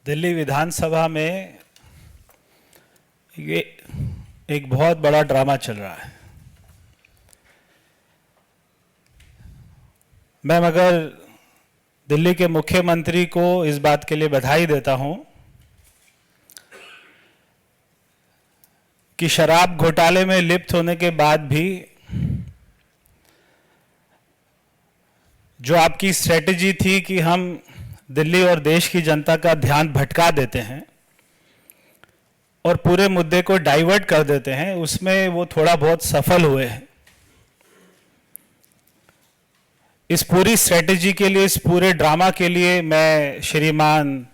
दिल्ली विधानसभा में ये एक बहुत बड़ा ड्रामा चल रहा है। मैं मगर दिल्ली के मुख्यमंत्री को इस बात के लिए बधाई देता हूं कि शराब घोटाले में लिप्त होने के बाद भी जो आपकी स्ट्रेटजी थी कि हम दिल्ली और देश की जनता का ध्यान भटका देते हैं और पूरे मुद्दे को डाइवर्ट कर देते हैं, उसमें वो थोड़ा बहुत सफल हुए हैं। इस पूरी स्ट्रेटजी के लिए, इस पूरे ड्रामा के लिए मैं श्रीमान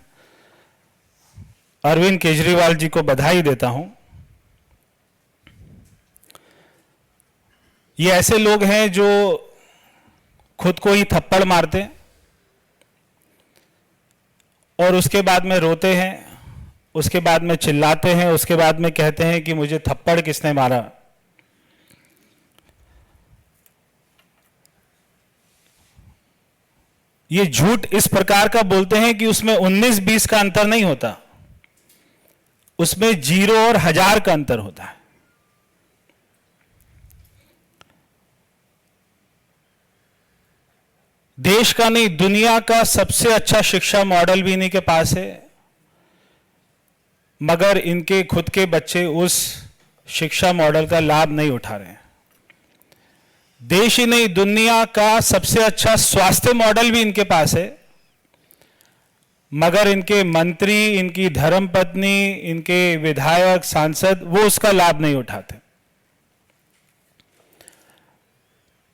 अरविंद केजरीवाल जी को बधाई देता हूं। ये ऐसे लोग हैं जो खुद को ही थप्पड़ मारते हैं और उसके बाद में रोते हैं, उसके बाद में चिल्लाते हैं, उसके बाद में कहते हैं कि मुझे थप्पड़ किसने मारा। ये झूठ इस प्रकार का बोलते हैं कि उसमें 19-20 का अंतर नहीं होता, उसमें 0 और 1000 का अंतर होता है। देश का नहीं, दुनिया का सबसे अच्छा शिक्षा मॉडल भी इन्हीं के पास है, मगर इनके खुद के बच्चे उस शिक्षा मॉडल का लाभ नहीं उठा रहे हैं। देश ही नहीं, दुनिया का सबसे अच्छा स्वास्थ्य मॉडल भी इनके पास है, मगर इनके मंत्री, इनकी धर्मपत्नी, इनके विधायक, सांसद वो उसका लाभ नहीं उठाते।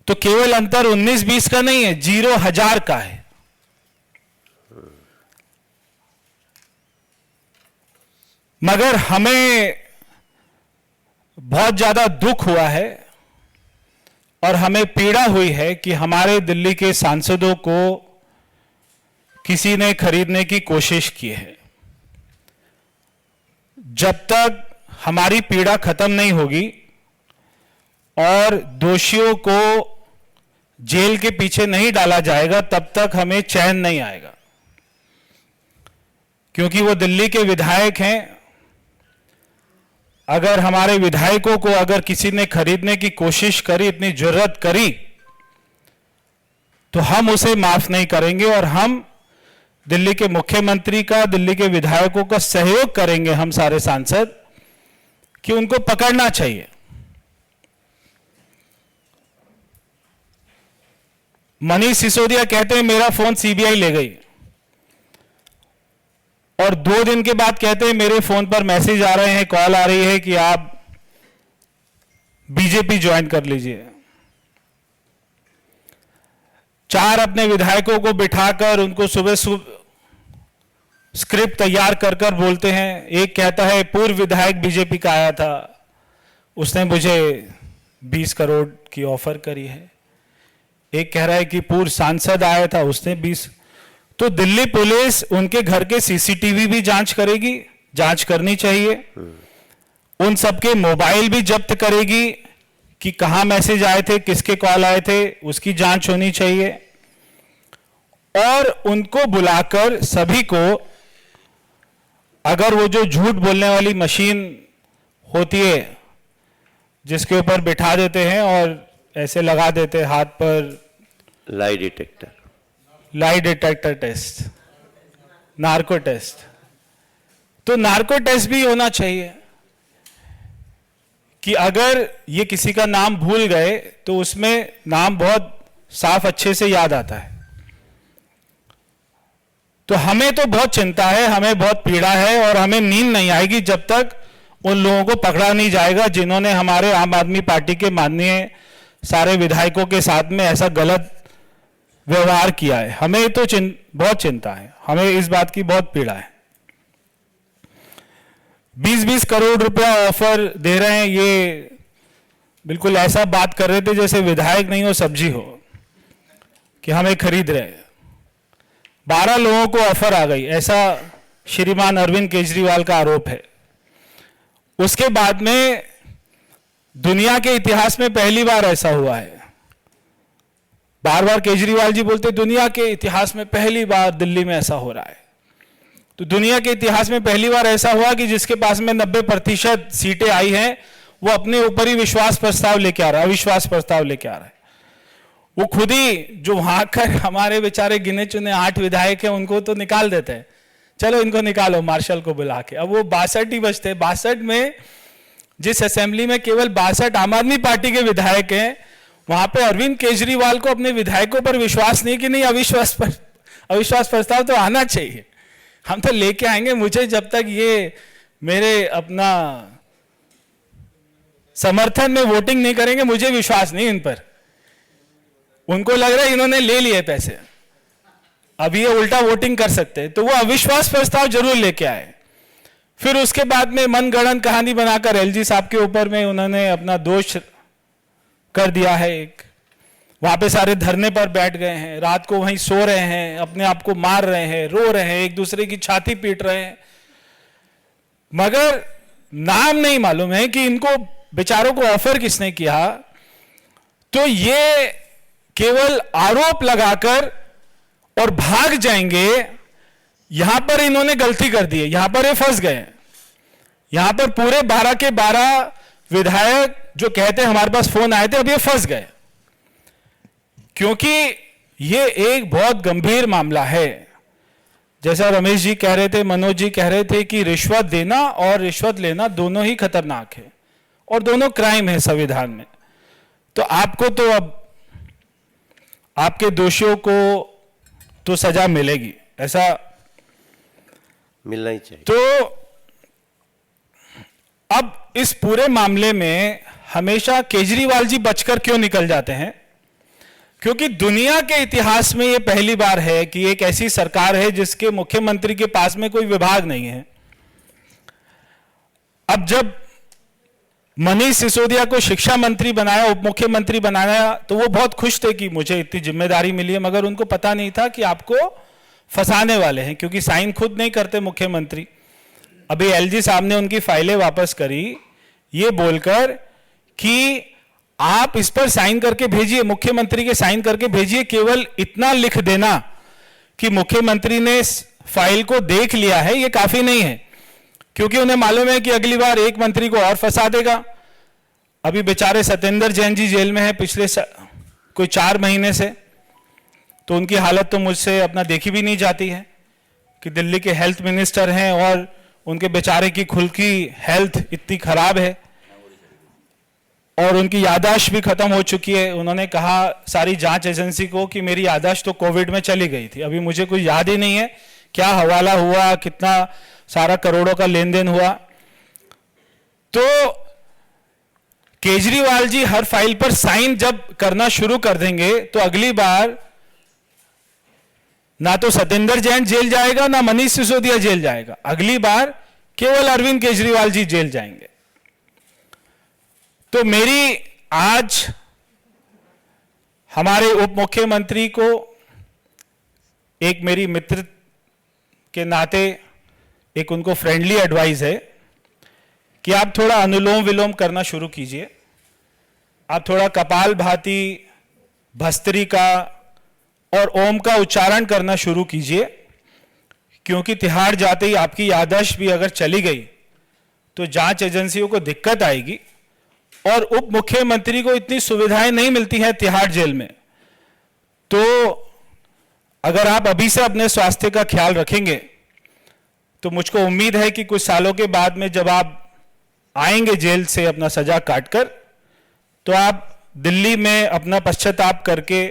तो केवल अंतर 19-20 का नहीं है, 0-1000 का है। मगर हमें बहुत ज्यादा दुख हुआ है और हमें पीड़ा हुई है कि हमारे दिल्ली के सांसदों को किसी ने खरीदने की कोशिश की है। जब तक हमारी पीड़ा खत्म नहीं होगी और दोषियों को जेल के पीछे नहीं डाला जाएगा, तब तक हमें चैन नहीं आएगा। क्योंकि वो दिल्ली के विधायक हैं। अगर हमारे विधायकों को अगर किसी ने खरीदने की कोशिश करी, इतनी जुर्रत करी, तो हम उसे माफ नहीं करेंगे और हम दिल्ली के मुख्यमंत्री का, दिल्ली के विधायकों का सहयोग करेंगे, हम सारे सांसद, कि उनको पकड़ना चाहिए। मनीष सिसोदिया कहते हैं मेरा फोन सीबीआई ले गई, और 2 दिन के बाद कहते हैं मेरे फोन पर मैसेज आ रहे हैं, कॉल आ रही है कि आप बीजेपी ज्वाइन कर लीजिए। 4 अपने विधायकों को बिठाकर उनको सुबह स्क्रिप्ट तैयार कर कर बोलते हैं। एक कहता है पूर्व विधायक बीजेपी का आया था, उसने मुझे 20 करोड़ की ऑफर करी है। एक कह रहा है कि पूर्व सांसद आया था, उसने 20। तो दिल्ली पुलिस उनके घर के सीसीटीवी भी जांच करेगी, जांच करनी चाहिए। उन सबके मोबाइल भी जब्त करेगी कि कहां मैसेज आए थे, किसके कॉल आए थे, उसकी जांच होनी चाहिए। और उनको बुलाकर सभी को, अगर वो जो झूठ बोलने वाली मशीन होती है जिसके ऊपर बिठा देते हैं और ऐसे लगा देते हाथ पर, lie detector test, narco test, तो नार्को टेस्ट भी होना चाहिए कि अगर ये किसी का नाम भूल गए तो उसमें नाम बहुत साफ अच्छे से याद आता है। तो हमें तो बहुत चिंता है, हमें बहुत पीड़ा है और हमें नींद नहीं आएगी जब तक उन लोगों को पकड़ा नहीं जाएगा जिन्होंने हमारे आम आदमी पार्टी के माननीय सारे विधायकों के साथ में ऐसा गलत व्यवहार किया है। हमें तो बहुत चिंता है, हमें इस बात की बहुत पीड़ा है। 20-20 करोड़ रुपया ऑफर दे रहे हैं, ये बिल्कुल ऐसा बात कर रहे थे जैसे विधायक नहीं हो सब्जी हो, कि हमें खरीद रहे। 12 लोगों को ऑफर आ गई, ऐसा श्रीमान अरविंद केजरीवाल का आरोप है। उसके बाद में दुनिया के इतिहास में पहली बार ऐसा हुआ है। बार बार केजरीवाल जी बोलते दुनिया के इतिहास में पहली बार दिल्ली में ऐसा हो रहा है। तो दुनिया के इतिहास में पहली बार ऐसा हुआ कि जिसके पास में 90% सीटें आई हैं वो अपने ऊपर ही विश्वास प्रस्ताव लेके आ रहा है, अविश्वास प्रस्ताव लेके आ रहा है। वो खुद ही जो वहां कर हमारे बेचारे गिने चुने 8 विधायक हैं उनको तो निकाल देते हैं, चलो इनको निकालो मार्शल को बुला के। अब वो 62 ही बचते, 62 में जिस असेंबली में केवल 62 आम आदमी पार्टी के विधायक हैं, वहां पे अरविंद केजरीवाल को अपने विधायकों पर विश्वास नहीं कि नहीं अविश्वास प्रस्ताव तो आना चाहिए, हम तो लेके आएंगे, मुझे जब तक ये मेरे अपना समर्थन में वोटिंग नहीं करेंगे मुझे विश्वास नहीं इन पर। उनको लग रहा है इन्होंने ले लिए पैसे, अब ये उल्टा वोटिंग कर सकते हैं, तो वो अविश्वास प्रस्ताव जरूर लेके आए। फिर उसके बाद में मनगढ़ंत कहानी बनाकर एलजी साहब के ऊपर में उन्होंने अपना दोष कर दिया है एक, वहां पे सारे धरने पर बैठ गए हैं, रात को वहीं सो रहे हैं, अपने आप को मार रहे हैं, रो रहे हैं, एक दूसरे की छाती पीट रहे हैं, मगर नाम नहीं मालूम है कि इनको बेचारों को ऑफर किसने किया। तो ये केवल आरोप लगाकर और भाग जाएंगे, यहां पर इन्होंने गलती कर दी है, यहां पर ये फंस गए। यहां पर पूरे 12 के 12 विधायक जो कहते हैं हमारे पास फोन आए थे, अब ये फंस गए, क्योंकि ये एक बहुत गंभीर मामला है। जैसा रमेश जी कह रहे थे, मनोज जी कह रहे थे कि रिश्वत देना और रिश्वत लेना दोनों ही खतरनाक है और दोनों क्राइम है संविधान में। तो आपको तो अब आपके दोषियों को तो सजा मिलेगी, ऐसा मिलना ही चाहिए। तो अब इस पूरे मामले में हमेशा केजरीवाल जी बचकर क्यों निकल जाते हैं? क्योंकि दुनिया के इतिहास में यह पहली बार है कि एक ऐसी सरकार है जिसके मुख्यमंत्री के पास में कोई विभाग नहीं है। अब जब मनीष सिसोदिया को शिक्षा मंत्री बनाया, उप मुख्यमंत्री बनाया, तो वो बहुत खुश थे कि मुझे इतनी जिम्मेदारी मिली है, मगर उनको पता नहीं था कि आपको फंसाने वाले हैं, क्योंकि साइन खुद नहीं करते मुख्यमंत्री। अभी एलजी साहब ने उनकी फाइलें वापस करी ये बोलकर कि आप इस पर साइन करके भेजिए, मुख्यमंत्री के साइन करके भेजिए, केवल इतना लिख देना कि मुख्यमंत्री ने फाइल को देख लिया है ये काफी नहीं है, क्योंकि उन्हें मालूम है कि अगली बार एक मंत्री को और फंसा देगा। अभी बेचारे सत्येंद्र जैन जी जेल में है पिछले कोई 4 महीने से, तो उनकी हालत तो मुझसे अपना देखी भी नहीं जाती है कि दिल्ली के हेल्थ मिनिस्टर हैं और उनके बेचारे की खुद की हेल्थ इतनी खराब है और उनकी याददाश्त भी खत्म हो चुकी है। उन्होंने कहा सारी जांच एजेंसी को कि मेरी याददाश्त तो कोविड में चली गई थी, अभी मुझे कोई याद ही नहीं है क्या हवाला हुआ, कितना सारा करोड़ों का लेन देन हुआ। तो केजरीवाल जी हर फाइल पर साइन जब करना शुरू कर देंगे तो अगली बार ना तो सत्येंद्र जैन जेल जाएगा ना मनीष सिसोदिया जेल जाएगा, अगली बार केवल अरविंद केजरीवाल जी जेल जाएंगे। तो मेरी आज हमारे उप मुख्यमंत्री को एक मेरी मित्र के नाते एक उनको फ्रेंडली एडवाइस है कि आप थोड़ा अनुलोम विलोम करना शुरू कीजिए, आप थोड़ा कपालभाति, भस्त्रिका और ओम का उच्चारण करना शुरू कीजिए, क्योंकि तिहाड़ जाते ही आपकी याददाश्त भी अगर चली गई तो जांच एजेंसियों को दिक्कत आएगी और उप मुख्यमंत्री को इतनी सुविधाएं नहीं मिलती हैं तिहाड़ जेल में। तो अगर आप अभी से अपने स्वास्थ्य का ख्याल रखेंगे तो मुझको उम्मीद है कि कुछ सालों के बाद में जब आप आएंगे जेल से अपना सजा काटकर, तो आप दिल्ली में अपना पश्चाताप करके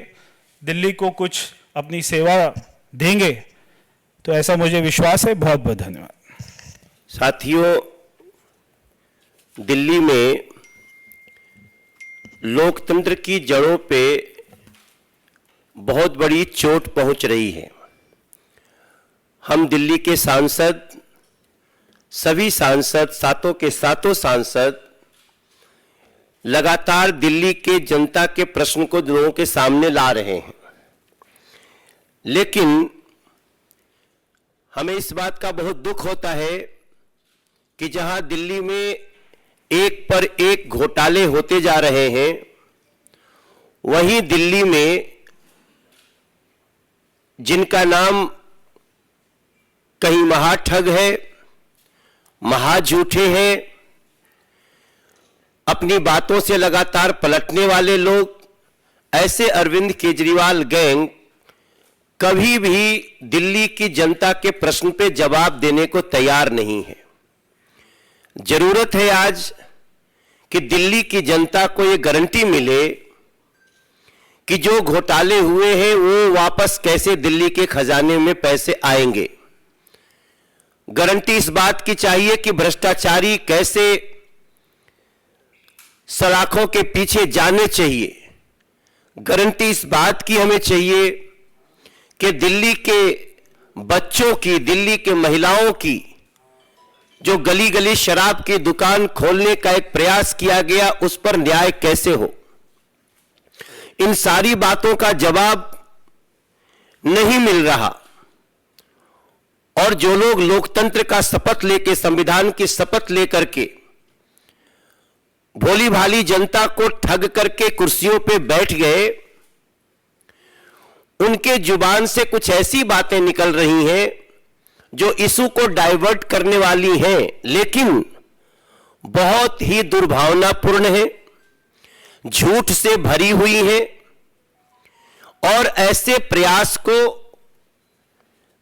दिल्ली को कुछ अपनी सेवा देंगे। तो ऐसा मुझे विश्वास है। बहुत बहुत धन्यवाद। साथियों, दिल्ली में लोकतंत्र की जड़ों पे बहुत बड़ी चोट पहुंच रही है। हम दिल्ली के सांसद, सभी सांसद, सातों के सातों सांसद लगातार दिल्ली के जनता के प्रश्न को लोगों के सामने ला रहे हैं, लेकिन हमें इस बात का बहुत दुख होता है कि जहां दिल्ली में एक पर एक घोटाले होते जा रहे हैं, वहीं दिल्ली में जिनका नाम कहीं महाठग है, महाझूठे हैं, अपनी बातों से लगातार पलटने वाले लोग, ऐसे अरविंद केजरीवाल गैंग कभी भी दिल्ली की जनता के प्रश्न पे जवाब देने को तैयार नहीं है। जरूरत है आज कि दिल्ली की जनता को यह गारंटी मिले कि जो घोटाले हुए हैं वो वापस कैसे दिल्ली के खजाने में पैसे आएंगे। गारंटी इस बात की चाहिए कि भ्रष्टाचारी कैसे सलाखों के पीछे जाने चाहिए। गारंटी इस बात की हमें चाहिए कि दिल्ली के बच्चों की, दिल्ली के महिलाओं की जो गली गली शराब की दुकान खोलने का एक प्रयास किया गया, उस पर न्याय कैसे हो। इन सारी बातों का जवाब नहीं मिल रहा और जो लोग लोकतंत्र का शपथ लेके, संविधान की शपथ लेकर के भोली भाली जनता को ठग करके कुर्सियों पे बैठ गए, उनके जुबान से कुछ ऐसी बातें निकल रही हैं जो इशू को डाइवर्ट करने वाली हैं, लेकिन बहुत ही दुर्भावनापूर्ण है, झूठ से भरी हुई है। और ऐसे प्रयास को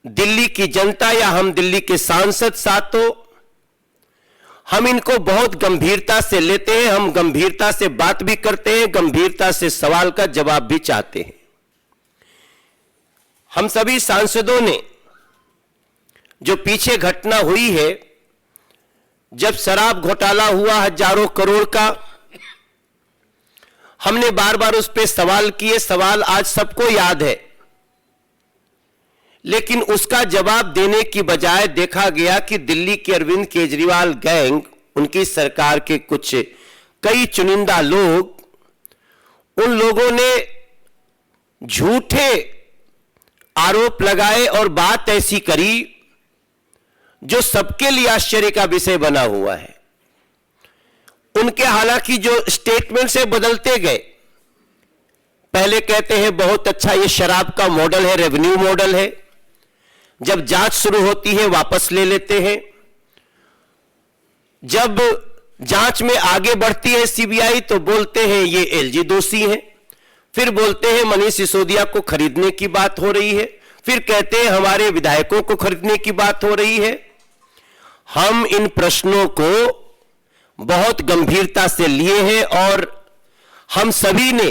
दिल्ली की जनता या हम दिल्ली के सांसद साथों, हम इनको बहुत गंभीरता से लेते हैं। हम गंभीरता से बात भी करते हैं, गंभीरता से सवाल का जवाब भी चाहते हैं। हम सभी सांसदों ने जो पीछे घटना हुई है, जब शराब घोटाला हुआ हजारों करोड़ का, हमने बार बार उस पर सवाल किए। सवाल आज सबको याद है, लेकिन उसका जवाब देने की बजाय देखा गया कि दिल्ली के अरविंद केजरीवाल गैंग, उनकी सरकार के कुछ कई चुनिंदा लोग, उन लोगों ने झूठे आरोप लगाए और बात ऐसी करी जो सबके लिए आश्चर्य का विषय बना हुआ है। उनके हालांकि जो स्टेटमेंट से बदलते गए, पहले कहते हैं बहुत अच्छा ये शराब का मॉडल है, रेवेन्यू मॉडल है, जब जांच शुरू होती है वापस ले लेते हैं, जब जांच में आगे बढ़ती है सीबीआई तो बोलते हैं ये एलजी दोषी है, फिर बोलते हैं मनीष सिसोदिया को खरीदने की बात हो रही है, फिर कहते हैं हमारे विधायकों को खरीदने की बात हो रही है। हम इन प्रश्नों को बहुत गंभीरता से लिए हैं और हम सभी ने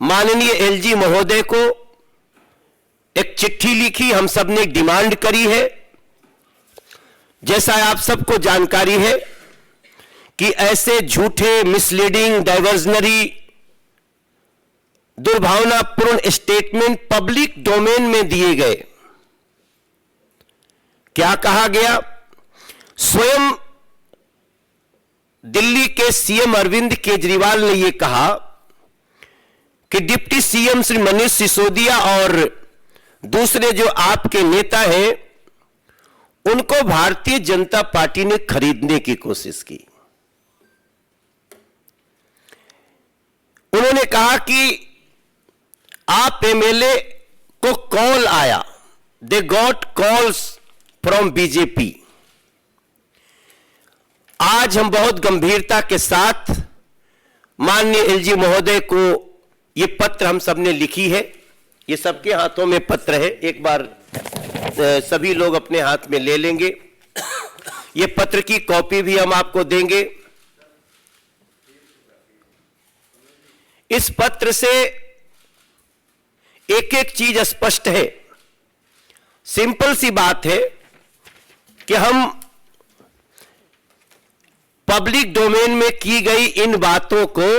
माननीय एलजी महोदय को एक चिट्ठी लिखी, हम सब ने एक डिमांड करी है। जैसा आप सबको जानकारी है कि ऐसे झूठे, मिसलीडिंग, डाइवर्जनरी, दुर्भावनापूर्ण स्टेटमेंट पब्लिक डोमेन में दिए गए। क्या कहा गया? स्वयं दिल्ली के सीएम अरविंद केजरीवाल ने यह कहा कि डिप्टी सीएम श्री मनीष सिसोदिया और दूसरे जो आपके नेता हैं, उनको भारतीय जनता पार्टी ने खरीदने की कोशिश की। उन्होंने कहा कि आप एमएलए को कॉल आया, they got calls from BJP. आज हम बहुत गंभीरता के साथ माननीय एलजी महोदय को ये पत्र हम सबने लिखी है, ये सबके हाथों में पत्र है, एक बार सभी लोग अपने हाथ में ले लेंगे। ये पत्र की कॉपी भी हम आपको देंगे। इस पत्र से एक एक चीज स्पष्ट है। सिंपल सी बात है कि हम पब्लिक डोमेन में की गई इन बातों को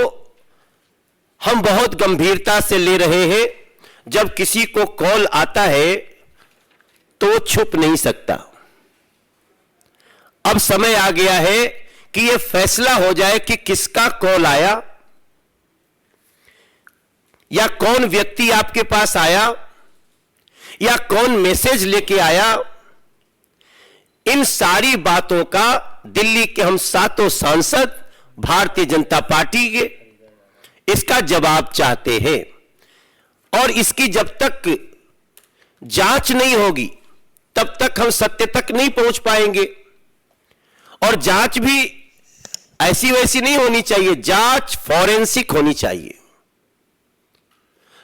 हम बहुत गंभीरता से ले रहे हैं। जब किसी को कॉल आता है तो वो छुप नहीं सकता। अब समय आ गया है कि यह फैसला हो जाए कि किसका कॉल आया या कौन व्यक्ति आपके पास आया या कौन मैसेज लेके आया। इन सारी बातों का दिल्ली के हम सातों सांसद भारतीय जनता पार्टी के इसका जवाब चाहते हैं। और इसकी जब तक जांच नहीं होगी, तब तक हम सत्य तक नहीं पहुंच पाएंगे। और जांच भी ऐसी वैसी नहीं होनी चाहिए, जांच फॉरेंसिक होनी चाहिए।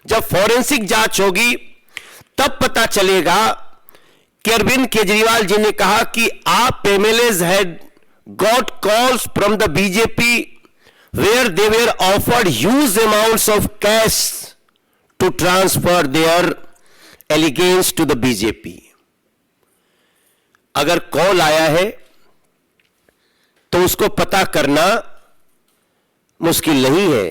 जब फॉरेंसिक जांच होगी तब पता चलेगा कि अरविंद केजरीवाल जी ने कहा कि आप MLAs had got calls from the BJP where they were offered huge amounts of cash to transfer their allegiance to the BJP. अगर कॉल आया है तो उसको पता करना मुश्किल नहीं है।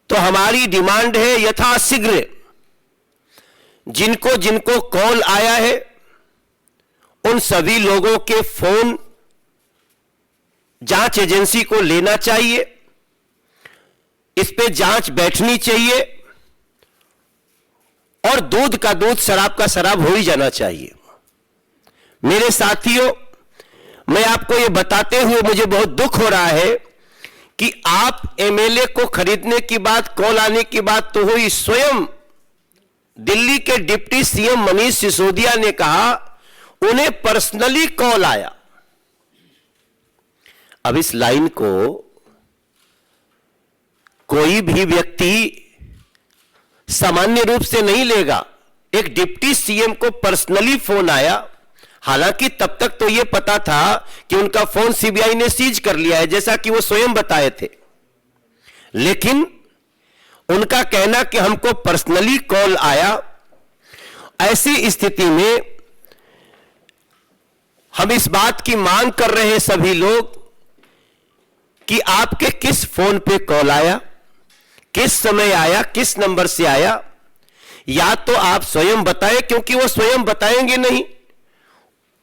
तो हमारी डिमांड है यथाशीघ्र जिनको जिनको कॉल आया है उन सभी लोगों के फोन जांच एजेंसी को लेना चाहिए, इस पे जांच बैठनी चाहिए और दूध का दूध शराब का शराब हो ही जाना चाहिए। मेरे साथियों, मैं आपको यह बताते हुए मुझे बहुत दुख हो रहा है कि आप एमएलए को खरीदने की बात, कॉल आने की बात तो हुई, स्वयं दिल्ली के डिप्टी सीएम मनीष सिसोदिया ने कहा उन्हें पर्सनली कॉल आया। अब इस लाइन को कोई भी व्यक्ति सामान्य रूप से नहीं लेगा। एक डिप्टी सीएम को पर्सनली फोन आया, हालांकि तब तक तो यह पता था कि उनका फोन सीबीआई ने सीज कर लिया है, जैसा कि वो स्वयं बताए थे। लेकिन उनका कहना कि हमको पर्सनली कॉल आया, ऐसी स्थिति में हम इस बात की मांग कर रहे हैं सभी लोग कि आपके किस फोन पे कॉल आया, किस समय आया, किस नंबर से आया, या तो आप स्वयं बताएं, क्योंकि वो स्वयं बताएंगे नहीं।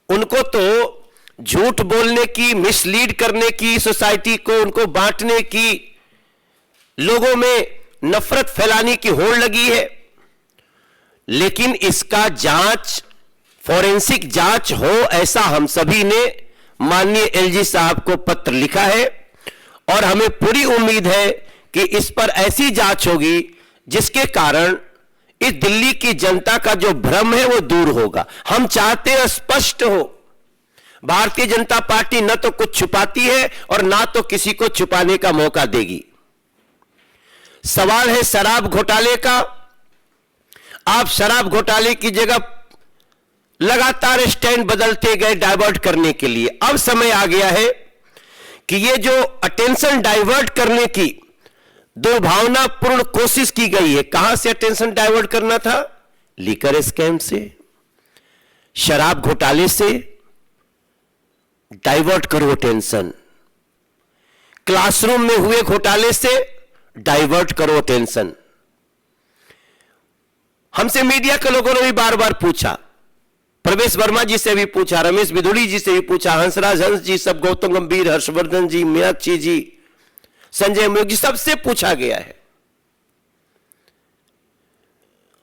उनको तो झूठ बोलने की, मिसलीड करने की, सोसाइटी को उनको बांटने की, लोगों में नफरत फैलाने की होड़ लगी है। लेकिन इसका जांच, फॉरेंसिक जांच हो, ऐसा हम सभी ने माननीय एलजी साहब को पत्र लिखा है और हमें पूरी उम्मीद है कि इस पर ऐसी जांच होगी जिसके कारण इस दिल्ली की जनता का जो भ्रम है वो दूर होगा। हम चाहते हैं स्पष्ट हो। भारतीय जनता पार्टी न तो कुछ छुपाती है और ना तो किसी को छुपाने का मौका देगी। सवाल है शराब घोटाले का। आप शराब घोटाले की जगह लगातार स्टैंड बदलते गए डाइवर्ट करने के लिए। अब समय आ गया है कि ये जो अटेंशन डाइवर्ट करने की दुर्भावनापूर्ण कोशिश की गई है, कहां से अटेंशन डाइवर्ट करना था? लीकर स्कैम से, शराब घोटाले से डाइवर्ट करो अटेंशन। क्लासरूम में हुए घोटाले से डाइवर्ट करो अटेंशन। हमसे मीडिया के लोगों ने भी बार बार पूछा, प्रवेश वर्मा जी से भी पूछा, रमेश बिधुड़ी जी से भी पूछा, हंसराज हंस जी, सब, गौतम गंभीर, हर्षवर्धन जी, मीनाक्षी जी, संजय मयूख जी, सबसे पूछा गया है।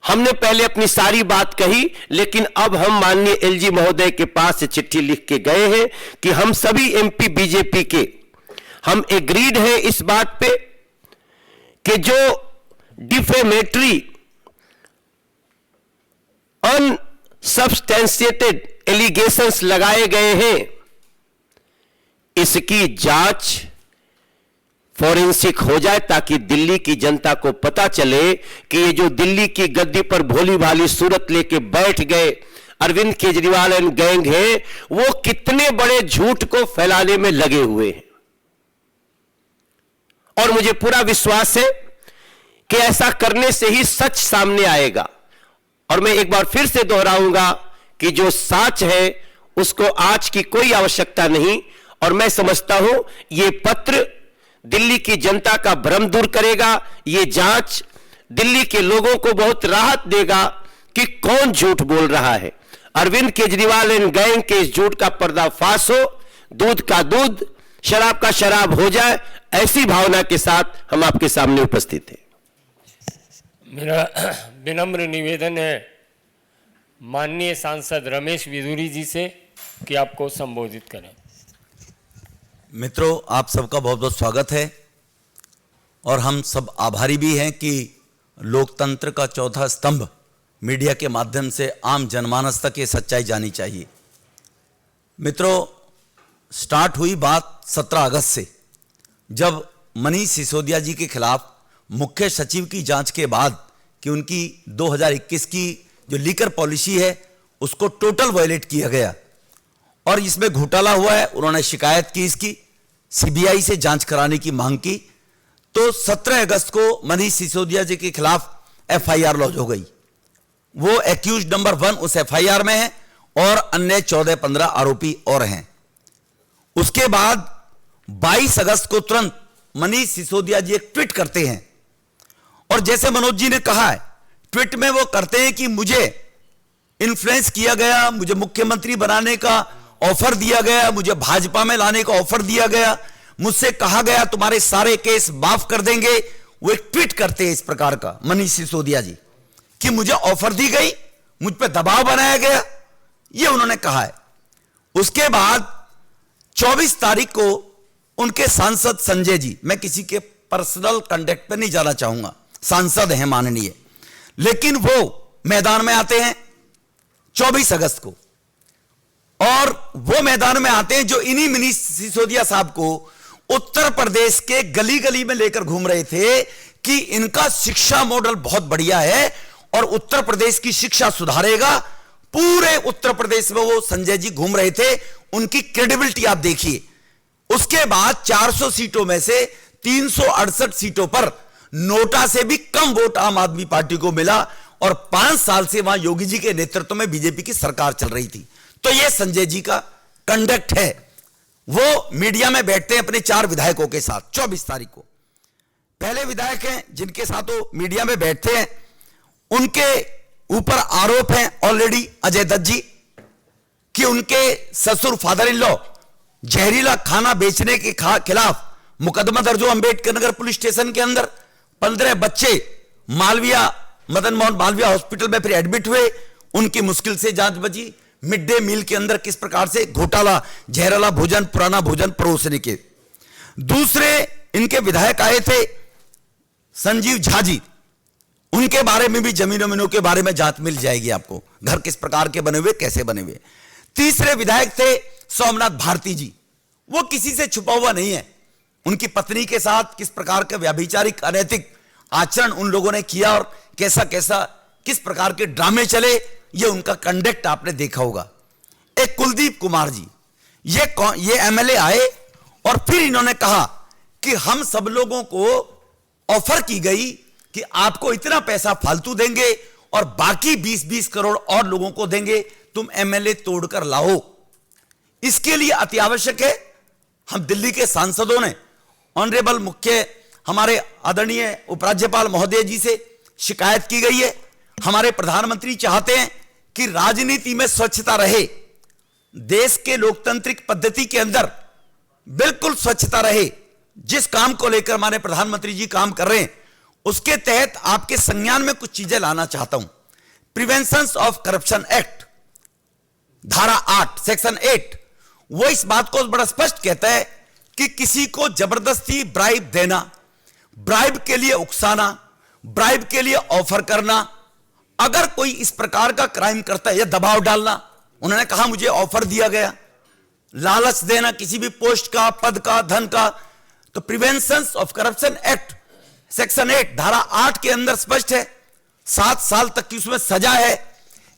हमने पहले अपनी सारी बात कही, लेकिन अब हम माननीय एलजी महोदय के पास से चिट्ठी लिख के गए हैं कि हम सभी एमपी बीजेपी के हम एग्रीड हैं इस बात पे कि जो डिफेमेटरी, अनसब्सटेंशिएटेड एलिगेशंस लगाए गए हैं, इसकी जांच फॉरेंसिक हो जाए ताकि दिल्ली की जनता को पता चले कि ये जो दिल्ली की गद्दी पर भोली भाली सूरत लेके बैठ गए अरविंद केजरीवाल एंड गैंग है, वो कितने बड़े झूठ को फैलाने में लगे हुए हैं। और मुझे पूरा विश्वास है कि ऐसा करने से ही सच सामने आएगा। और मैं एक बार फिर से दोहराऊंगा कि जो सच है उसको आज की कोई आवश्यकता नहीं। और मैं समझता हूं ये पत्र दिल्ली की जनता का भ्रम दूर करेगा। ये जांच दिल्ली के लोगों को बहुत राहत देगा कि कौन झूठ बोल रहा है। अरविंद केजरीवाल एंड गैंग के इस झूठ का पर्दाफाश हो, दूध का दूध, शराब का शराब हो जाए, ऐसी भावना के साथ हम आपके सामने उपस्थित हैं। मेरा विनम्र निवेदन है माननीय सांसद रमेश बिधूड़ी जी से कि आपको संबोधित करें। मित्रों, आप सबका बहुत बहुत स्वागत है और हम सब आभारी भी हैं कि लोकतंत्र का चौथा स्तंभ मीडिया के माध्यम से आम जनमानस तक ये सच्चाई जानी चाहिए। मित्रों, स्टार्ट हुई बात 17 अगस्त से, जब मनीष सिसोदिया जी के खिलाफ मुख्य सचिव की जांच के बाद कि उनकी 2021 की जो लीकर पॉलिसी है उसको टोटल वायलेट किया गया और इसमें घोटाला हुआ है, उन्होंने शिकायत की, इसकी सीबीआई से जांच कराने की मांग की। तो 17 अगस्त को मनीष सिसोदिया जी के खिलाफ एफआईआर लॉन्च हो गई। वो एक्यूज नंबर 1 उस एफआईआर में है और अन्य 14-15 आरोपी और हैं। उसके बाद 22 अगस्त को तुरंत मनीष सिसोदिया जी एक ट्वीट करते हैं और जैसे मनोज जी ने कहा है, ट्वीट में वो करते हैं कि मुझे इन्फ्लुएंस किया गया, मुझे मुख्यमंत्री बनाने का ऑफर दिया गया, मुझे भाजपा में लाने का ऑफर दिया गया, मुझसे कहा गया तुम्हारे सारे केस माफ कर देंगे। वो एक ट्वीट करते हैं इस प्रकार का मनीष सिसोदिया जी कि मुझे ऑफर दी गई, मुझ पर दबाव बनाया गया, ये उन्होंने कहा है। उसके बाद 24 तारीख को उनके सांसद संजय जी, मैं किसी के पर्सनल कंडक्ट पे नहीं जाना चाहूंगा, सांसद हैं माननीय, लेकिन वो मैदान में आते हैं 24 अगस्त को और वो मैदान में आते हैं जो इन्हीं मनीष सिसोदिया साहब को उत्तर प्रदेश के गली गली में लेकर घूम रहे थे कि इनका शिक्षा मॉडल बहुत बढ़िया है और उत्तर प्रदेश की शिक्षा सुधारेगा। पूरे उत्तर प्रदेश में वो संजय जी घूम रहे थे, उनकी क्रेडिबिलिटी आप देखिए। उसके बाद 400 सीटों में से 368 सीटों पर नोटा से भी कम वोट आम आदमी पार्टी को मिला और 5 साल से वहां योगी जी के नेतृत्व में बीजेपी की सरकार चल रही थी। तो यह संजय जी का कंडक्ट है। वो मीडिया में बैठते हैं अपने 4 विधायकों के साथ 24 तारीख को। पहले विधायक हैं जिनके साथ वो मीडिया में बैठते हैं, उनके ऊपर आरोप है ऑलरेडी अजय दत्त जी कि उनके ससुर फादर इन लॉ जहरीला खाना बेचने के खिलाफ मुकदमा दर्ज हो अंबेडकर नगर पुलिस स्टेशन के अंदर। 15 बच्चे मालविया, मदन मोहन मालविया हॉस्पिटल में फिर एडमिट हुए, उनकी मुश्किल से जांच बची। मिड डे मील के अंदर किस प्रकार से घोटाला, जहरीला भोजन, पुराना भोजन परोसने के। दूसरे इनके विधायक आए थे संजीव झा जी, उनके बारे में भी जमीनों के बारे में जांच मिल जाएगी आपको, घर किस प्रकार के बने हुए, कैसे बने हुए। तीसरे विधायक थे सोमनाथ भारती जी, वो किसी से छुपा हुआ नहीं है। उनकी पत्नी के साथ किस प्रकार का व्याभिचारिक अनैतिक आचरण उन लोगों ने किया और कैसा कैसा किस प्रकार के ड्रामे चले, ये उनका कंडक्ट आपने देखा होगा। एक कुलदीप कुमार जी, ये एमएलए आए और फिर इन्होंने कहा कि हम सब लोगों को ऑफर की गई कि आपको इतना पैसा फालतू देंगे और बाकी 20-20 करोड़ और लोगों को देंगे, तुम एमएलए तोड़कर लाओ। इसके लिए अति आवश्यक है, हम दिल्ली के सांसदों ने ऑनरेबल मुख्य हमारे आदरणीय उपराज्यपाल महोदय जी से शिकायत की गई है। हमारे प्रधानमंत्री चाहते हैं कि राजनीति में स्वच्छता रहे, देश के लोकतांत्रिक पद्धति के अंदर बिल्कुल स्वच्छता रहे। जिस काम को लेकर हमारे प्रधानमंत्री जी काम कर रहे हैं उसके तहत आपके संज्ञान में कुछ चीजें लाना चाहता हूं। प्रिवेंशन ऑफ करप्शन एक्ट धारा 8 सेक्शन 8 वो इस बात को बड़ा स्पष्ट कहता है कि किसी को जबरदस्ती ब्राइब देना, ब्राइब के लिए उकसाना, ब्राइब के लिए ऑफर करना, अगर कोई इस प्रकार का क्राइम करता है या दबाव डालना, उन्होंने कहा मुझे ऑफर दिया गया, लालच देना किसी भी पोस्ट का, पद का, धन का, तो prevention of corruption act section 8 धारा 8 के अंदर स्पष्ट है, 7 साल तक की उसमें सजा है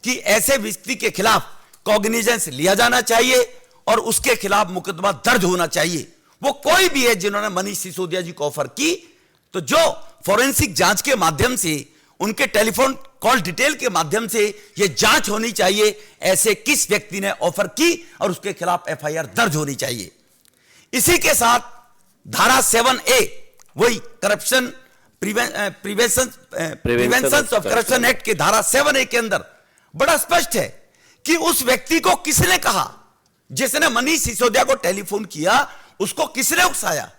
कि ऐसे व्यक्ति के खिलाफ कॉग्निजेंस लिया जाना चाहिए और उसके खिलाफ मुकदमा दर्ज होना चाहिए। वो कोई भी है जिन्होंने मनीष सिसोदिया जी को ऑफर की, तो जो फोरेंसिक जांच के माध्यम से, उनके टेलीफोन कॉल डिटेल के माध्यम से यह जांच होनी चाहिए, ऐसे किस व्यक्ति ने ऑफर की और उसके खिलाफ एफआईआर दर्ज होनी चाहिए। इसी के साथ धारा 7A वही corruption prevention of corruption act के धारा 7A के अंदर बड़ा स्पष्ट है कि उस व्यक्ति को किसने कहा, जिसने मनीष सिसोदिया को टेलीफोन किया, उसको किसने उकसाया,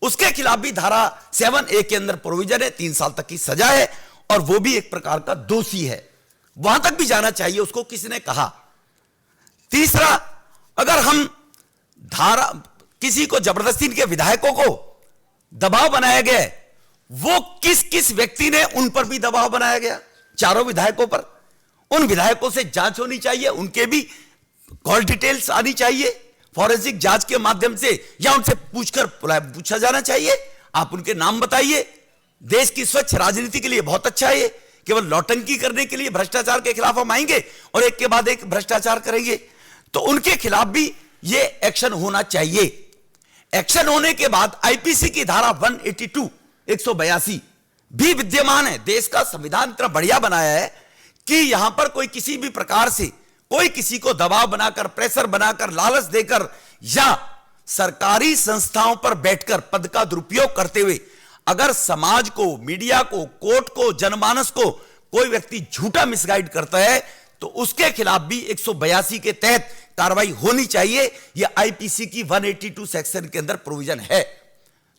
उसके खिलाफ भी धारा 7A के अंदर प्रोविजन है, 3 साल तक की सजा है और वो भी एक प्रकार का दोषी है, वहां तक भी जाना चाहिए उसको किसने कहा। तीसरा, अगर हम धारा किसी को जबरदस्ती के विधायकों को दबाव बनाया गया, वो किस किस व्यक्ति ने उन पर भी दबाव बनाया गया, चारों विधायकों पर। उन विधायकों से जांच होनी चाहिए, उनके भी कॉल डिटेल्स आनी चाहिए फॉरेंसिक जांच के माध्यम से, या उनसे पूछा जाना चाहिए, आप उनके नाम बताइए। देश की स्वच्छ राजनीति के लिए बहुत अच्छा है ये। केवल नौटंकी करने के लिए भ्रष्टाचार के खिलाफ हम आएंगे और एक के बाद एक भ्रष्टाचार करेंगे, तो उनके खिलाफ भी ये एक्शन होना चाहिए। एक्शन होने के बाद आईपीसी की धारा 182 182 भी विद्यमान है। देश का संविधान इतना बढ़िया बनाया है कि यहां पर कोई किसी भी प्रकार से कोई किसी को दबाव बनाकर, प्रेशर बनाकर, लालच देकर या सरकारी संस्थाओं पर बैठकर पद का दुरुपयोग करते हुए अगर समाज को, मीडिया को, कोर्ट को, जनमानस को कोई व्यक्ति झूठा मिसगाइड करता है तो उसके खिलाफ भी 182 के तहत कार्रवाई होनी चाहिए। यह आईपीसी की 182 सेक्शन के अंदर प्रोविजन है।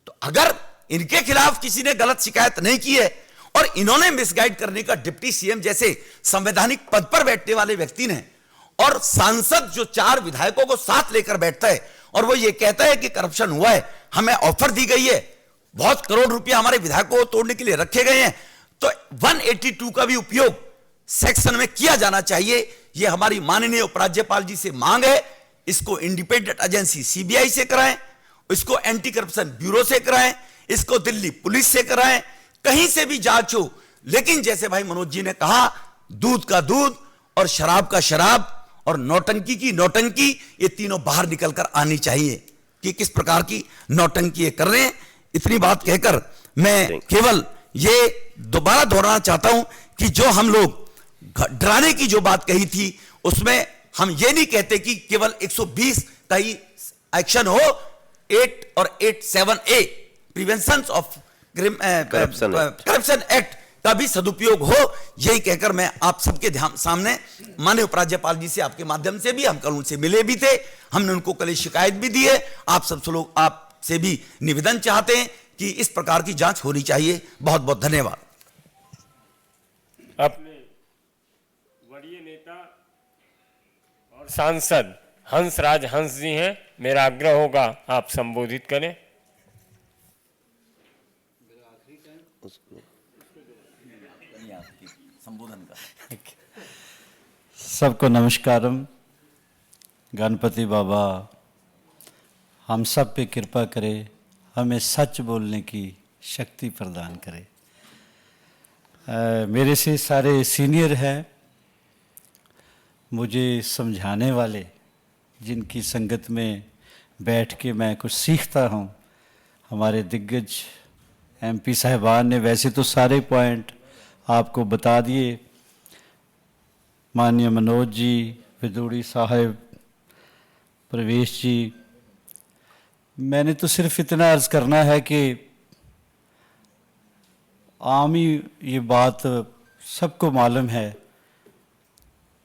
तो अगर इनके खिलाफ किसी ने गलत शिकायत नहीं की है और इन्होंने मिसगाइड करने का डिप्टी सीएम जैसे संवैधानिक पद पर बैठने वाले व्यक्ति ने, और सांसद जो 4 विधायकों को साथ लेकर बैठता है और वो ये कहता है कि करप्शन हुआ है, हमें ऑफर दी गई है, बहुत करोड़ रुपया हमारे विधायकों को तोड़ने के लिए रखे गए हैं, तो 182 का भी उपयोग सेक्शन में किया जाना चाहिए। यह हमारी माननीय उपराज्यपाल जी से मांग है। इसको इंडिपेंडेंट एजेंसी सीबीआई से कराएं, इसको एंटी करप्शन ब्यूरो से कराएं, इसको दिल्ली पुलिस से कराएं, कहीं से भी जांच हो। लेकिन जैसे भाई मनोज जी ने कहा, दूध का दूध और शराब का शराब और नौटंकी की नौटंकी, ये तीनों बाहर निकलकर आनी चाहिए कि किस प्रकार की नौटंकी ये कर रहे हैं। इतनी बात कहकर मैं केवल ये दोबारा दोहराना चाहता हूं कि जो हम लोग डराने की जो बात कही थी उसमें हम ये नहीं कहते कि केवल 120 का ही एक्शन हो, 8 और 87A prevention of corruption act का भी सदुपयोग हो। यही कहकर मैं आप सबके ध्यान सामने माननीय उपराज्यपाल जी से आपके माध्यम से भी, हम कल उनसे मिले भी थे, हमने उनको कल शिकायत भी दी है, आप सब लोग आपसे भी निवेदन चाहते हैं कि इस प्रकार की जांच होनी चाहिए। बहुत बहुत धन्यवाद। अपने वरीय नेता और सांसद हंसराज हंस जी हैं, मेरा आग्रह होगा आप संबोधित करें। सबको नमस्कारम। गणपति बाबा हम सब पे कृपा करे, हमें सच बोलने की शक्ति प्रदान करे। मेरे से सारे सीनियर हैं, मुझे समझाने वाले, जिनकी संगत में बैठ के मैं कुछ सीखता हूँ। हमारे दिग्गज एमपी साहिबान ने वैसे तो सारे पॉइंट आपको बता दिए, माननीय मनोज जी, विदुड़ी साहब, प्रवेश जी, मैंने तो सिर्फ इतना अर्ज करना है कि आम ही ये बात सबको मालूम है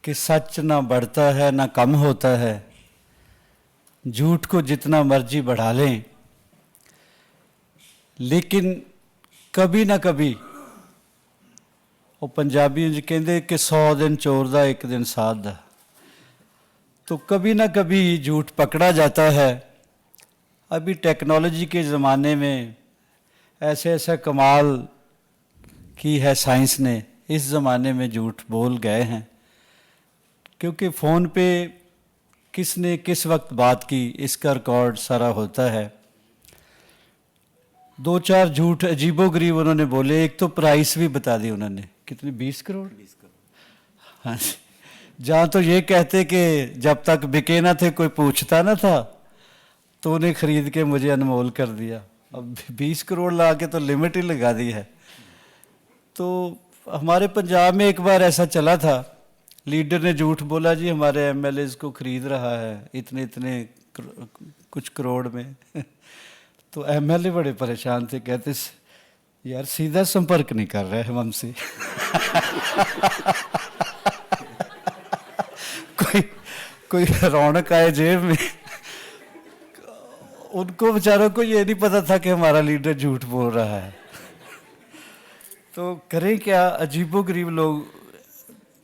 कि सच ना बढ़ता है ना कम होता है। झूठ को जितना मर्जी बढ़ा लें, लेकिन कभी ना कभी वो पंजाबी जी कहते कि 100 दिन चोर दा 1 दिन साध दा, तो कभी ना कभी झूठ पकड़ा जाता है। अभी टेक्नोलॉजी के ज़माने में ऐसे ऐसा कमाल की है साइंस ने, इस ज़माने में झूठ बोल गए हैं, क्योंकि फ़ोन पे किसने किस वक्त बात की इसका रिकॉर्ड सारा होता है। 2-4 झूठ अजीबोगरीब उन्होंने बोले। एक तो प्राइस भी बता दी उन्होंने, कितनी 20 करोड़। हाँ, जहाँ तो ये कहते कि जब तक बिके ना थे कोई पूछता ना था, तो उन्हें खरीद के मुझे अनमोल कर दिया। अब 20 करोड़ ला के तो लिमिट ही लगा दी है। तो हमारे पंजाब में एक बार ऐसा चला था, लीडर ने झूठ बोला, जी हमारे एमएलएज को खरीद रहा है इतने इतने कुछ करोड़ में। तो एमएलए बड़े परेशान थे, कहते यार सीधा संपर्क नहीं कर रहे हम हमसे। कोई रौनक आए जेब में। उनको बेचारों को ये नहीं पता था कि हमारा लीडर झूठ बोल रहा है। तो करें क्या, अजीबोगरीब लोग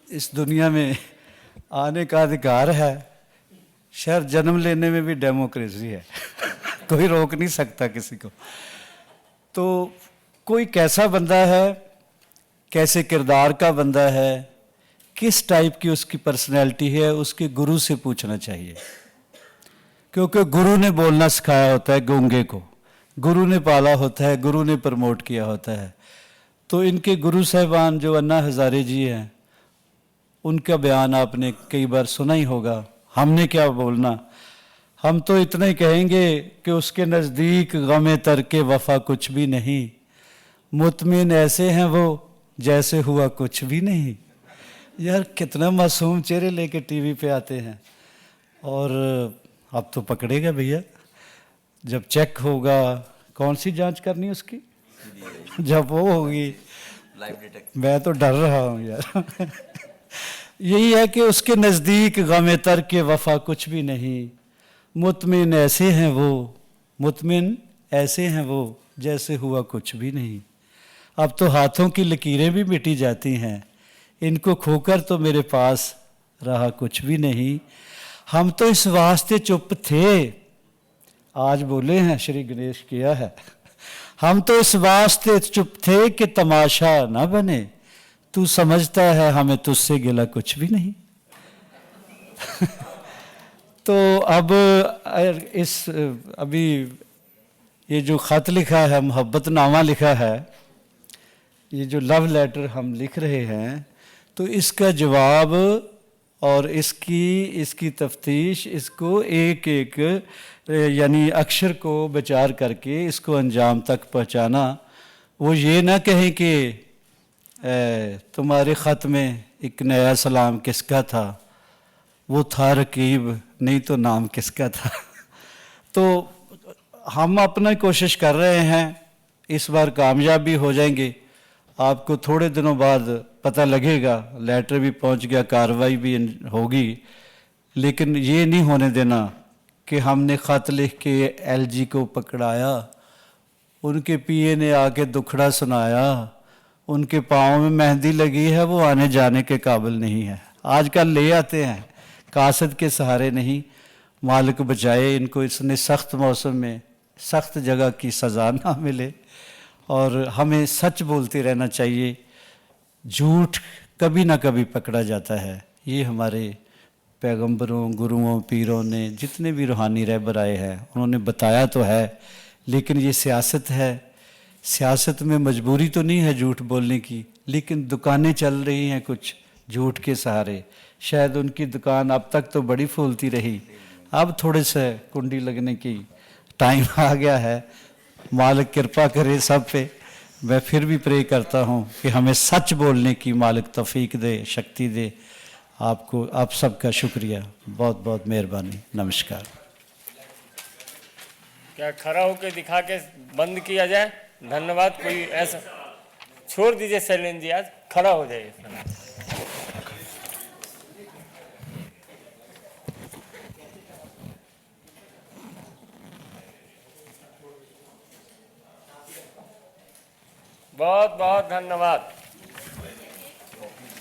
इस दुनिया में आने का अधिकार है। शायद जन्म लेने में भी डेमोक्रेसी है, कोई रोक नहीं सकता किसी को। तो कोई कैसा बंदा है कैसे किरदार का बंदा है, किस टाइप की उसकी पर्सनैलिटी है, उसके गुरु से पूछना चाहिए। क्योंकि गुरु ने बोलना सिखाया होता है गूंगे को, गुरु ने पाला होता है, गुरु ने प्रमोट किया होता है। तो इनके गुरु साहिबान जो अन्ना हज़ारे जी हैं, उनका बयान आपने कई बार सुना ही होगा। हमने क्या बोलना, हम तो इतना ही कहेंगे कि उसके नज़दीक गमे तरके वफ़ा कुछ भी नहीं, मुतमिन ऐसे हैं वो जैसे हुआ कुछ भी नहीं। यार कितना मासूम चेहरे लेके टीवी पे आते हैं। और अब तो पकड़ेगा भैया, जब चेक होगा, कौन सी जांच करनी है उसकी, जब वो होगी, मैं तो डर रहा हूँ यार। यही है कि उसके नज़दीक गमे तरके वफ़ा कुछ भी नहीं, मुतमिन ऐसे हैं वो, मुतमिन ऐसे हैं वो जैसे हुआ कुछ भी नहीं। अब तो हाथों की लकीरें भी मिटी जाती हैं, इनको खोकर तो मेरे पास रहा कुछ भी नहीं। हम तो इस वास्ते चुप थे, आज बोले हैं श्री गणेश किया है। हम तो इस वास्ते चुप थे कि तमाशा ना बने, तू समझता है हमें तुझसे गिला कुछ भी नहीं। तो अब इस अभी ये जो ख़त लिखा है, मोहब्बतनामा लिखा है, ये जो लव लेटर हम लिख रहे हैं, तो इसका जवाब और इसकी तफ्तीश, इसको एक एक यानी अक्षर को विचार करके इसको अंजाम तक पहुंचाना। वो ये ना कहें कि तुम्हारे ख़त में एक नया सलाम किसका था, वो था रकीब, नहीं तो नाम किसका था। तो हम अपना कोशिश कर रहे हैं, इस बार कामयाब भी हो जाएंगे। आपको थोड़े दिनों बाद पता लगेगा, लेटर भी पहुंच गया, कार्रवाई भी होगी। लेकिन ये नहीं होने देना कि हमने ख़त लिख के एलजी को पकड़ाया, उनके पीए ने आके दुखड़ा सुनाया, उनके पाँव में मेहंदी लगी है, वो आने जाने के काबिल नहीं है। आजकल ले आते हैं, कासद के सहारे नहीं। मालिक बचाए इनको, इसने सख्त मौसम में सख्त जगह की सज़ा ना मिले। और हमें सच बोलते रहना चाहिए, झूठ कभी ना कभी पकड़ा जाता है। ये हमारे पैगंबरों, गुरुओं, पीरों ने, जितने भी रूहानी रहबर आए हैं, उन्होंने बताया तो है। लेकिन ये सियासत है, सियासत में मजबूरी तो नहीं है झूठ बोलने की, लेकिन दुकानें चल रही हैं कुछ झूठ के सहारे। शायद उनकी दुकान अब तक तो बड़ी फूलती रही, अब थोड़े से कुंडी लगने की टाइम आ गया है। मालिक कृपा करे सब पे। मैं फिर भी प्रे करता हूँ कि हमें सच बोलने की मालिक तौफीक दे, शक्ति दे। आपको, आप सबका शुक्रिया, बहुत बहुत मेहरबानी, नमस्कार। क्या खड़ा होकर दिखा के बंद किया जाए? धन्यवाद। कोई ऐसा छोड़ दीजिए शैलेंद्र जी, आज खड़ा हो जाइए। बहुत बहुत धन्यवाद।